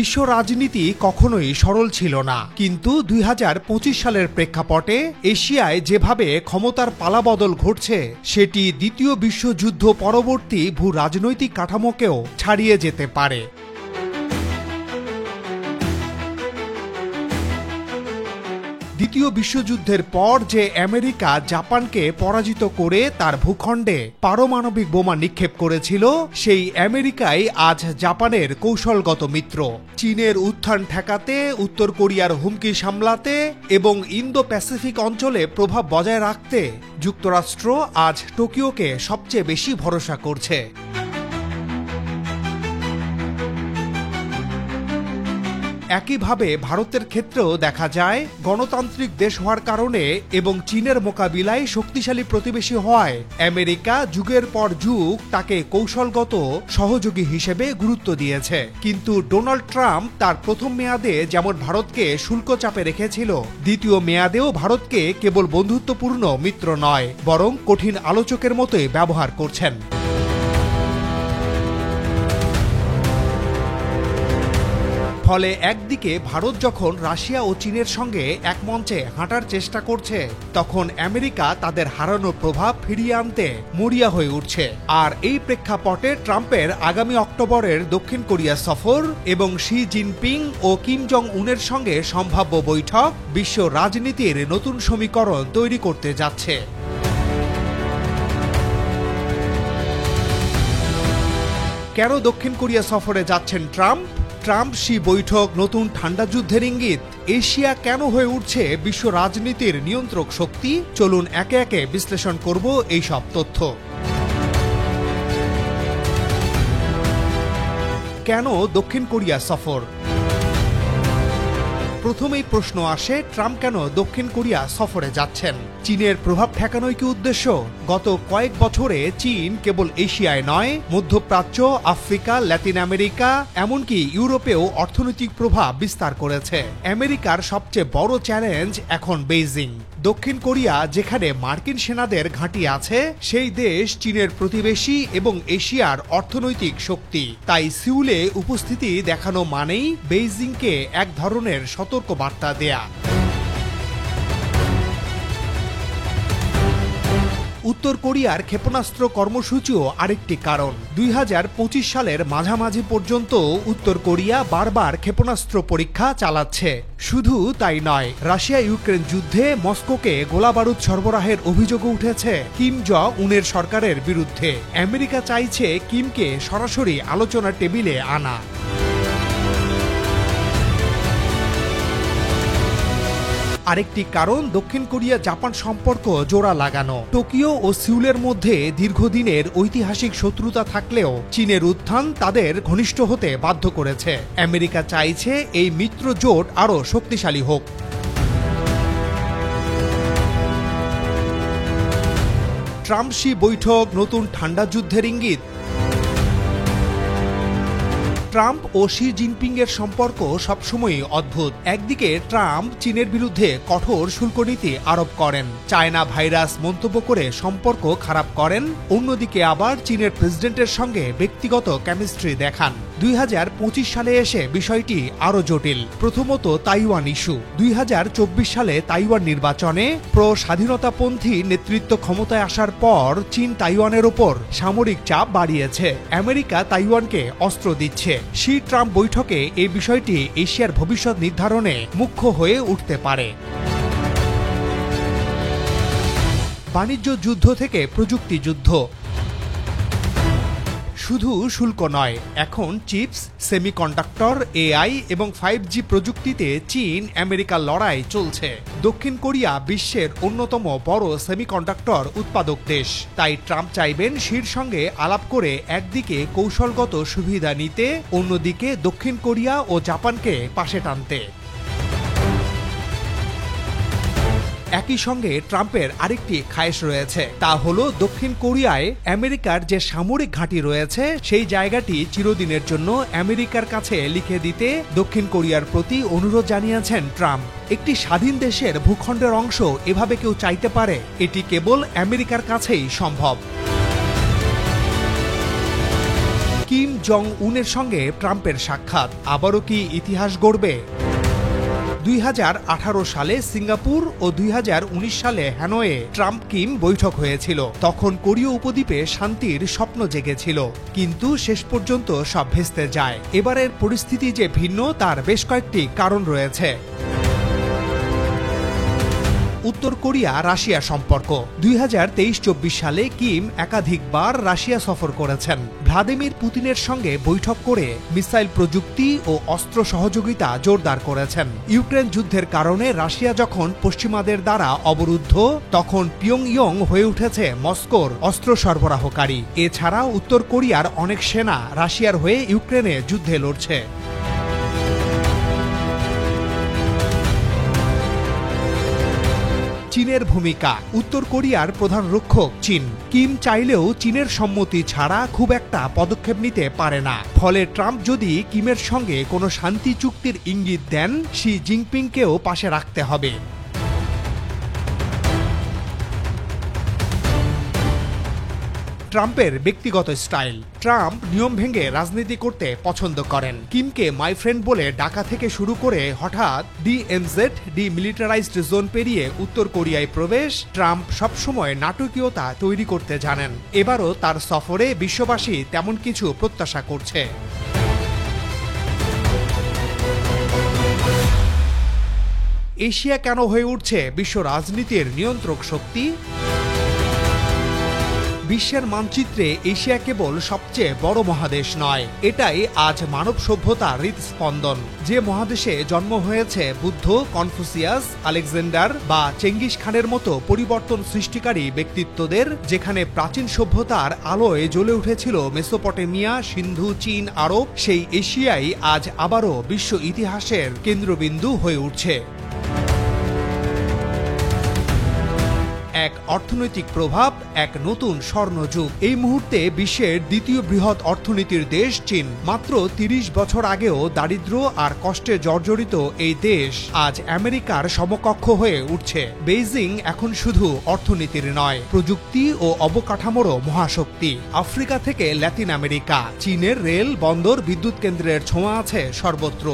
বিশ্ব রাজনীতি কখনোই সরল ছিল না, কিন্তু ২০২৫ সালের প্রেক্ষাপটে এশিয়ায় যেভাবে ক্ষমতার পালাবদল ঘটছে সেটি দ্বিতীয় বিশ্বযুদ্ধ পরবর্তী ভূ রাজনৈতিক কাঠামোকেও ছাড়িয়ে যেতে পারে। দ্বিতীয় বিশ্বযুদ্ধের পর যে আমেরিকা জাপানকে পরাজিত করে তার ভূখণ্ডে পারমাণবিক বোমা নিক্ষেপ করেছিল, সেই আমেরিকাই আজ জাপানের কৌশলগত মিত্র। চীনের উত্থান ঠেকাতে, উত্তর কোরিয়ার হুমকি সামলাতে এবং ইন্দো প্যাসিফিক অঞ্চলে প্রভাব বজায় রাখতে যুক্তরাষ্ট্র আজ টোকিওকে সবচেয়ে বেশি ভরসা করছে। একইভাবে ভারতের ক্ষেত্রেও দেখা যায়, গণতান্ত্রিক দেশ হওয়ার কারণে এবং চীনের মোকাবিলায় শক্তিশালী প্রতিবেশী হওয়ায় আমেরিকা যুগের পর যুগ তাকে কৌশলগত সহযোগী হিসেবে গুরুত্ব দিয়েছে। কিন্তু ডোনাল্ড ট্রাম্প তার প্রথম মেয়াদে যেমন ভারতকে শুল্ক চাপে রেখেছিল, দ্বিতীয় মেয়াদেও ভারতকে কেবল বন্ধুত্বপূর্ণ মিত্র নয়, বরং কঠিন আলোচকের মতোই ব্যবহার করছেন। ফলে একদিকে ভারত যখন রাশিয়া ও চীনের সঙ্গে এক মঞ্চে হাঁটার চেষ্টা করছে, তখন আমেরিকা তাদের হারানোর প্রভাব ফিরিয়ে আনতে মরিয়া হয়ে উঠছে। আর এই প্রেক্ষাপটে ট্রাম্পের আগামী অক্টোবরের দক্ষিণ কোরিয়া সফর এবং শি জিনপিং ও কিম জং উনের সঙ্গে সম্ভাব্য বৈঠক বিশ্ব রাজনীতির নতুন সমীকরণ তৈরি করতে যাচ্ছে। কেন দক্ষিণ কোরিয়া সফরে যাচ্ছেন ট্রাম্প? ট্রাম্প শি বৈঠক নতুন ঠান্ডা যুদ্ধের ইঙ্গিত? এশিয়া কেন হয়ে উঠছে বিশ্ব রাজনীতির নিয়ন্ত্রক শক্তি? চলুন একে একে বিশ্লেষণ করব এই সব তথ্য। কেন দক্ষিণ কোরিয়া সফর? প্রথমেই প্রশ্ন আসে, ট্রাম্প কেন দক্ষিণ কোরিয়া সফরে যাচ্ছেন? চীনের প্রভাব ঠেকানোই কি উদ্দেশ্য? গত কয়েক বছরে চীন কেবল এশিয়ায় নয়, মধ্যপ্রাচ্য, আফ্রিকা, লাতিন আমেরিকা, এমনকি ইউরোপেও অর্থনৈতিক প্রভাব বিস্তার করেছে। আমেরিকার সবচেয়ে বড় চ্যালেঞ্জ এখন বেইজিং। দক্ষিণ কোরিয়া যেখানে মার্কিন সেনাদের ঘাঁটি আছে, সেই দেশ চীনের প্রতিবেশী এবং এশিয়ার অর্থনৈতিক শক্তি। তাই সিউলে উপস্থিতি দেখানো মানেই বেইজিংকে এক ধরনের সতর্ক বার্তা দেয়া। উত্তর কোরিয়ার ক্ষেপণাস্ত্র কর্মসূচিও আরেকটি কারণ। ২০২৫ সালের মাঝামাঝি পর্যন্ত উত্তর কোরিয়া বারবার ক্ষেপণাস্ত্র পরীক্ষা চালাচ্ছে। শুধু তাই নয়, রাশিয়া ইউক্রেন যুদ্ধে মস্কোকে গোলাবারুদ সরবরাহের অভিযোগও উঠেছে কিম জং উনের সরকারের বিরুদ্ধে। আমেরিকা চাইছে কিমকে সরাসরি আলোচনার টেবিলে আনা। আরেকটি কারণ দক্ষিণ কোরিয়া জাপান সম্পর্ক জোড়া লাগানো। টোকিও ও সিউলের মধ্যে দীর্ঘদিনের ঐতিহাসিক শত্রুতা থাকলেও চীনের উত্থান তাদের ঘনিষ্ঠ হতে বাধ্য করেছে। আমেরিকা চাইছে এই মিত্র জোট আরও শক্তিশালী হোক। ট্রাম্প শি বৈঠক নতুন ঠান্ডা যুদ্ধের ইঙ্গিত? ট্রাম্প ও শি জিনপিং এর সম্পর্ক সবসময়ই অদ্ভুত। একদিকে ট্রাম্প চীনের বিরুদ্ধে কঠোর শুল্ক নীতি আরোপ করেন, চায়না ভাইরাস মন্তব্য করে সম্পর্ক খারাপ করেন, অন্যদিকে আবার চীনের প্রেসিডেন্টের সঙ্গে ব্যক্তিগত কেমিস্ট্রি দেখান। ২০২৫ সালে এসে বিষয়টি আরও জটিল। প্রথমত তাইওয়ান ইস্যু। ২০২৪ সালে তাইওয়ান নির্বাচনে স্বাধীনতাপন্থী নেতৃত্ব ক্ষমতায় আসার পর চীন তাইওয়ানের ওপর সামরিক চাপ বাড়িয়েছে। আমেরিকা তাইওয়ানকে অস্ত্র দিচ্ছে। শি ট্রাম্প বৈঠকে এই বিষয়টি এশিয়ার ভবিষ্যৎ নির্ধারণে মুখ্য হয়ে উঠতে পারে। বাণিজ্য যুদ্ধ থেকে প্রযুক্তি যুদ্ধ। শুধু শুল্ক নয়, এখন চিপস, সেমিকন্ডাক্টর, এআই এবং 5G প্রযুক্তিতে চীন আমেরিকার লড়াই চলছে। দক্ষিণ কোরিয়া বিশ্বের অন্যতম বড় সেমিকন্ডাক্টর উৎপাদক দেশ। তাই ট্রাম্প চাইবেন শির সঙ্গে আলাপ করে একদিকে কৌশলগত সুবিধা নিতে, অন্যদিকে দক্ষিণ কোরিয়া ও জাপানকে পাশে টানতে। একই সঙ্গে ট্রাম্পের আরেকটি খায়েশ রয়েছে, তা হলো দক্ষিণ কোরিয়ায় আমেরিকার যে সামরিক ঘাঁটি রয়েছে সেই জায়গাটি চিরদিনের জন্য আমেরিকার কাছে লিখে দিতে দক্ষিণ কোরিয়ার প্রতি অনুরোধ জানিয়েছেন ট্রাম্প। একটি স্বাধীন দেশের ভূখণ্ডের অংশ এভাবে কেউ চাইতে পারে? এটি কেবল আমেরিকার কাছেই সম্ভব। কিম জং উনের সঙ্গে ট্রাম্পের সাক্ষাৎ আবারও কি ইতিহাস গড়বে? 2018 সালে সিঙ্গাপুর ও 2019 সালে হ্যানয়ে ট্রাম্প কিম বৈঠক হয়েছিল। তখন কোরীয় উপদ্বীপে শান্তির স্বপ্ন জেগেছিল, কিন্তু শেষ পর্যন্ত সব ভেস্তে যায়। এবারের পরিস্থিতি যে ভিন্ন তার বেশ কয়েকটি কারণ রয়েছে। উত্তর কোরিয়া রাশিয়া সম্পর্ক 2023-24 সালে কিম একাধিকবার রাশিয়া সফর করেছেন। ভ্লাদিমির পুতিনের সঙ্গে বৈঠক করে মিসাইল প্রযুক্তি ও অস্ত্র সহযোগিতা জোরদার করেছেন। ইউক্রেন যুদ্ধের কারণে রাশিয়া যখন পশ্চিমাদের দ্বারা অবরুদ্ধ, তখন পিয়ংইয়ং হয়ে উঠেছে মস্কোর অস্ত্র সরবরাহকারী। এছাড়াও উত্তর কোরিয়ার অনেক সেনা রাশিয়ার হয়ে ইউক্রেনে যুদ্ধে লড়ছে। চীনের ভূমিকা উত্তর কোরিয়ার প্রধান রক্ষক চীন। কিম চাইলেও চীনের সম্মতি ছাড়া খুব একটা পদক্ষেপ নিতে পারে না। ফলে ট্রাম্প যদি কিমের সঙ্গে কোনো শান্তি চুক্তির ইঙ্গিত দেন, শি জিনপিংকেও পাশে রাখতে হবে। ট্রাম্পের ব্যক্তিগত স্টাইল। ট্রাম্প নিয়ম ভেঙে রাজনীতি করতে পছন্দ করেন। কিমকে মাই ফ্রেন্ড বলে ডাকা থেকে শুরু করে হঠাৎ ডিএমজেড ডিমিলিটারাইজড জোন পেরিয়ে উত্তর কোরিয়ায় প্রবেশ, ট্রাম্প সবসময় নাটকীয়তা তৈরি করতে জানেন। এবারও তার সফরে বিশ্ববাসী তেমন কিছু প্রত্যাশা করছে। এশিয়া কেন হয়ে উঠছে বিশ্ব রাজনীতির নিয়ন্ত্রক শক্তি? বিশ্বের মানচিত্রে এশিয়া কেবল সবচেয়ে বড় মহাদেশ নয়, এটাই আজ মানব সভ্যতার হৃদস্পন্দন। যে মহাদেশে জন্ম হয়েছে বুদ্ধ, কনফুসিয়াস, আলেকজান্ডার বা চেঙ্গিস খানের মতো পরিবর্তন সৃষ্টিকারী ব্যক্তিত্বদের, যেখানে প্রাচীন সভ্যতার আলোয় জ্বলে উঠেছিল মেসোপটেমিয়া, সিন্ধু, চীন, আরব, সেই এশিয়াই আজ আবারও বিশ্ব ইতিহাসের কেন্দ্রবিন্দু হয়ে উঠছে। এক অর্থনৈতিক প্রভাব, এক নতুন স্বর্ণযুগ। এই মুহূর্তে বিশ্বের দ্বিতীয় বৃহৎ অর্থনীতির দেশ চীন। মাত্র 30 বছর আগেও দারিদ্র আর কষ্টে জর্জরিত এই দেশ আজ আমেরিকার সমকক্ষ হয়ে উঠছে। বেইজিং এখন শুধু অর্থনীতির নয়, প্রযুক্তি ও অবকাঠামোরও মহাশক্তি। আফ্রিকা থেকে ল্যাতিন আমেরিকা, চীনের রেল, বন্দর, বিদ্যুৎ কেন্দ্রের ছোঁয়া আছে সর্বত্র।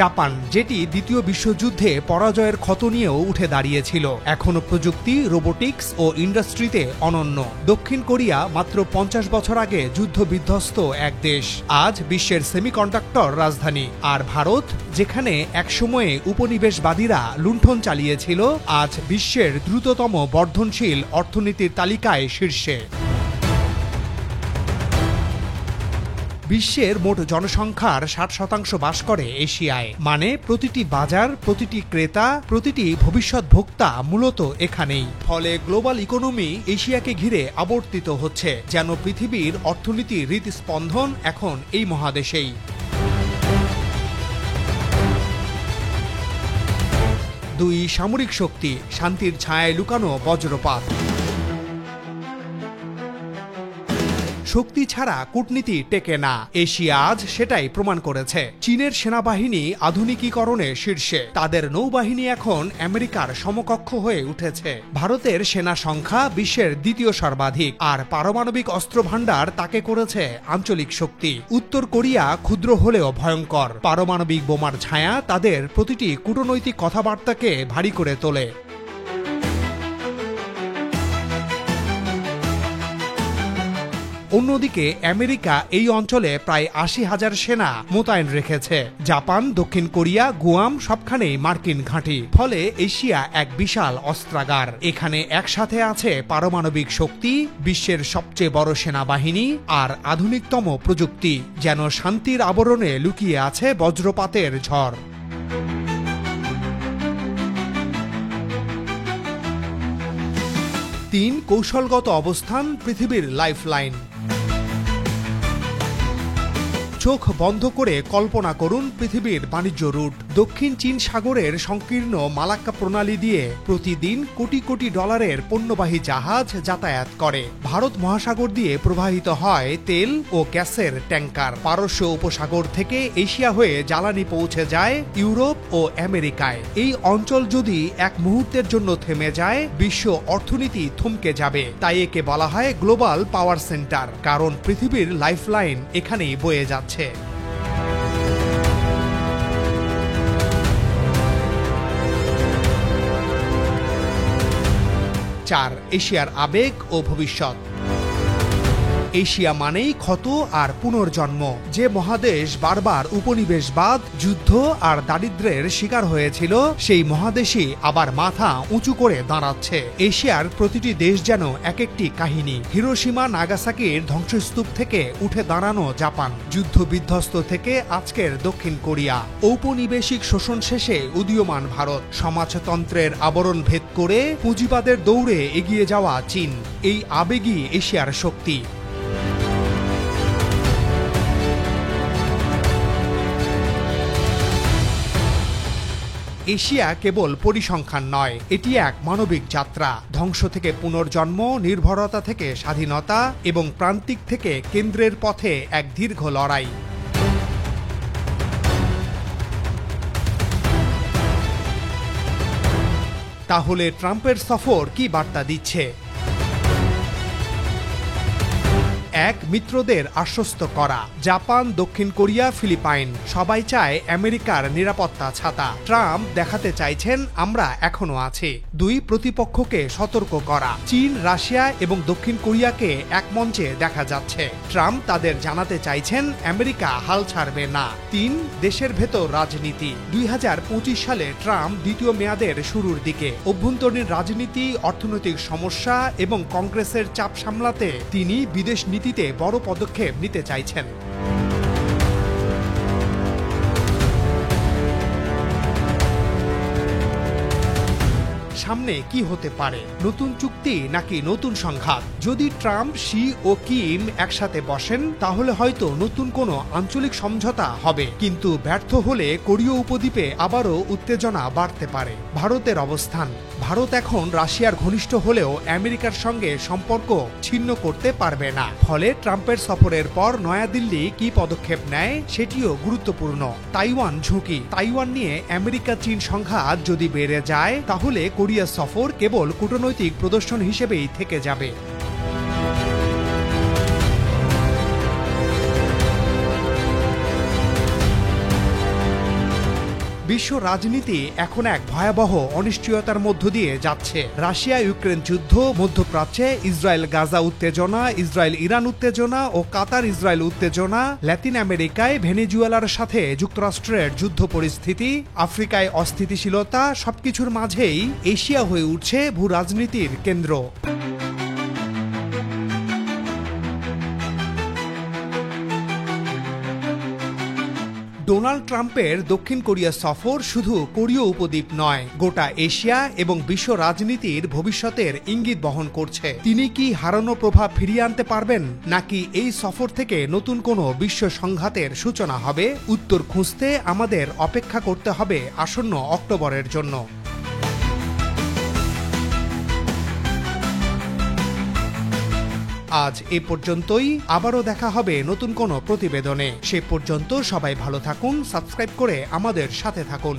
জাপান, যেটি দ্বিতীয় বিশ্বযুদ্ধে পরাজয়ের ক্ষত নিয়েও উঠে দাঁড়িয়েছিল, এখনও প্রযুক্তি, রোবোটিক্স ও ইন্ডাস্ট্রিতে অনন্য। দক্ষিণ কোরিয়া মাত্র 50 বছর আগে যুদ্ধ বিধ্বস্ত এক দেশ, আজ বিশ্বের সেমিকন্ডাক্টর রাজধানী। আর ভারত, যেখানে একসময়ে উপনিবেশবাদীরা লুণ্ঠন চালিয়েছিল, আজ বিশ্বের দ্রুততম বর্ধনশীল অর্থনীতির তালিকায় শীর্ষে। বিশ্বের মোট জনসংখ্যার 60% বাস করে এশিয়ায়, মানে প্রতিটি বাজার, প্রতিটি ক্রেতা, প্রতিটি ভবিষ্যৎ ভোক্তা মূলত এখানেই। ফলে গ্লোবাল ইকোনমি এশিয়াকে ঘিরে আবর্তিত হচ্ছে, যেন পৃথিবীর অর্থনীতির হৃদস্পন্দন এখন এই মহাদেশেই। দুই সামরিক শক্তি, শান্তির ছায়ায় লুকানো বজ্রপাত। শক্তি ছাড়া কূটনীতি টেকে না, এশিয়া আজ সেটাই প্রমাণ করেছে। চীনের সেনাবাহিনী আধুনিকীকরণে শীর্ষে, তাদের নৌবাহিনী এখন আমেরিকার সমকক্ষ হয়ে উঠেছে। ভারতের সেনা সংখ্যা বিশ্বের দ্বিতীয় সর্বাধিক, আর পারমাণবিক অস্ত্র ভাণ্ডার তাকে করেছে আঞ্চলিক শক্তি। উত্তর কোরিয়া ক্ষুদ্র হলেও ভয়ঙ্কর, পারমাণবিক বোমার ছায়া তাদের প্রতিটি কূটনৈতিক কথাবার্তাকে ভারী করে তোলে। অন্যদিকে আমেরিকা এই অঞ্চলে প্রায় 80,000 সেনা মোতায়েন রেখেছে। জাপান, দক্ষিণ কোরিয়া, গুয়াম সবখানেই মার্কিন ঘাঁটি। ফলে এশিয়া এক বিশাল অস্ত্রাগার। এখানে একসাথে আছে পারমাণবিক শক্তি, বিশ্বের সবচেয়ে বড় সেনাবাহিনী আর আধুনিকতম প্রযুক্তি, যেন শান্তির আবরণে লুকিয়ে আছে বজ্রপাতের ঝড়। 3 কৌশলগত অবস্থান, পৃথিবীর লাইফলাইন। চোখ বন্ধ করে কল্পনা করুন পৃথিবীর বাণিজ্য রুট। দক্ষিণ চীন সাগরের সংকীর্ণ মালাক্কা প্রণালী দিয়ে প্রতিদিন কোটি কোটি ডলারের পণ্যবাহী জাহাজ যাতায়াত করে। ভারত মহাসাগর দিয়ে প্রবাহিত হয় তেল ও গ্যাসের ট্যাঙ্কার। পারস্য উপসাগর থেকে এশিয়া হয়ে জ্বালানি পৌঁছে যায় ইউরোপ ও আমেরিকায়। এই অঞ্চল যদি এক মুহূর্তের জন্য থেমে যায়, বিশ্ব অর্থনীতি থমকে যাবে। তাই একে বলা হয় গ্লোবাল পাওয়ার সেন্টার, কারণ পৃথিবীর লাইফলাইন এখানেই বয়ে যাচ্ছে। চার, এশিয়ার আবেগ ও ভবিষ্যৎ। এশিয়া মানেই ক্ষত আর পুনর্জন্ম। যে মহাদেশ বারবার উপনিবেশবাদ, যুদ্ধ আর দারিদ্র্যের শিকার হয়েছিল, সেই মহাদেশই আবার মাথা উঁচু করে দাঁড়াচ্ছে। এশিয়ার প্রতিটি দেশ যেন এক একটি কাহিনী। হিরোশিমা নাগাসাকির ধ্বংসস্তূপ থেকে উঠে দাঁড়ানো জাপান, যুদ্ধ বিধ্বস্ত থেকে আজকের দক্ষিণ কোরিয়া, ঔপনিবেশিক শোষণ শেষে উদীয়মান ভারত, সমাজতন্ত্রের আবরণ ভেদ করে পুঁজিবাদের দৌড়ে এগিয়ে যাওয়া চীন। এই আবেগই এশিয়ার শক্তি। এশিয়া কেবল পরিসংখ্যান নয়, এটি এক মানবিক যাত্রা। ধ্বংস থেকে পুনর্জন্ম, নির্ভরতা থেকে স্বাধীনতা এবং প্রান্তিক থেকে কেন্দ্রের পথে এক দীর্ঘ লড়াই। তাহলে ট্রাম্পের সফর কি বার্তা দিচ্ছে? এক, মিত্রদের আশ্বস্ত করা। জাপান, দক্ষিণ কোরিয়া, ফিলিপাইন সবাই চায় আমেরিকার নিরাপত্তা ছাতা। ট্রাম্প দেখাতে চাইছেন আমরা এখনো আছি। দুই, প্রতিপক্ষকে সতর্ক করা। চীন, রাশিয়া এবং দক্ষিণ কোরিয়াকে এক মঞ্চে দেখা যাচ্ছে। ট্রাম্প তাদের জানাতে চাইছেন আমেরিকা হাল ছাড়বে না। তিন, দেশের ভেতর রাজনীতি। 2025 সালে ট্রাম্প দ্বিতীয় মেয়াদের শুরুর দিকে অভ্যন্তরীণ রাজনীতি, অর্থনৈতিক সমস্যা এবং কংগ্রেসের চাপ সামলাতে তিনি বিদেশ নীতিতে বড় পদক্ষেপ নিতে চাইছেন। সামনে কি হতে পারে? নতুন চুক্তি নাকি নতুন সংঘাত? যদি ট্রাম্প, শি ও কিম একসাথে বসেন, তাহলে হয়তো নতুন কোনো আঞ্চলিক সমঝোতা হবে। কিন্তু ব্যর্থ হলে কোরীয় উপদ্বীপে আবারও উত্তেজনা বাড়তে পারে। ভারতের অবস্থান। ভারত এখন রাশিয়ার ঘনিষ্ঠ হলেও আমেরিকার সঙ্গে সম্পর্ক ছিন্ন করতে পারবে না। ফলে ট্রাম্পের সফরের পর নয়াদিল্লি কি পদক্ষেপ নেয় সেটিও গুরুত্বপূর্ণ। তাইওয়ান ঝুঁকি। তাইওয়ান নিয়ে আমেরিকা চীন সংঘাত যদি বেড়ে যায়, তাহলে কোরিয়া সফর কেবল কূটনৈতিক প্রদর্শন হিসেবেই থেকে যাবে। বিশ্ব রাজনীতি এখন এক ভয়াবহ অনিশ্চয়তার মধ্য দিয়ে যাচ্ছে। রাশিয়া ইউক্রেন যুদ্ধ, মধ্যপ্রাচ্যে ইসরায়েল গাজা উত্তেজনা, ইসরায়েল ইরান উত্তেজনা ও কাতার ইসরায়েল উত্তেজনা, ল্যাতিন আমেরিকায় ভেনেজুয়েলার সাথে যুক্তরাষ্ট্রের যুদ্ধ পরিস্থিতি, আফ্রিকায় অস্থিতিশীলতা, সবকিছুর মাঝেই এশিয়া হয়ে উঠছে ভূ রাজনীতির কেন্দ্র। ডোনাল্ড ট্রাম্পের দক্ষিণ কোরিয়া সফর শুধু কোরীয় উপদ্বীপ নয়, গোটা এশিয়া এবং বিশ্ব রাজনীতির ভবিষ্যতের ইঙ্গিত বহন করছে। তিনি কি হারানো প্রভাব ফিরিয়ে আনতে পারবেন, নাকি এই সফর থেকে নতুন কোনো বিশ্ব সংঘাতের সূচনা হবে? উত্তর খুঁজতে আমাদের অপেক্ষা করতে হবে আসন্ন অক্টোবরের জন্য। আজ এ পর্যন্তই। আবারও দেখা হবে নতুন কোনো প্রতিবেদনে। সে পর্যন্ত সবাই ভালো থাকুন, সাবস্ক্রাইব করে আমাদের সাথে থাকুন।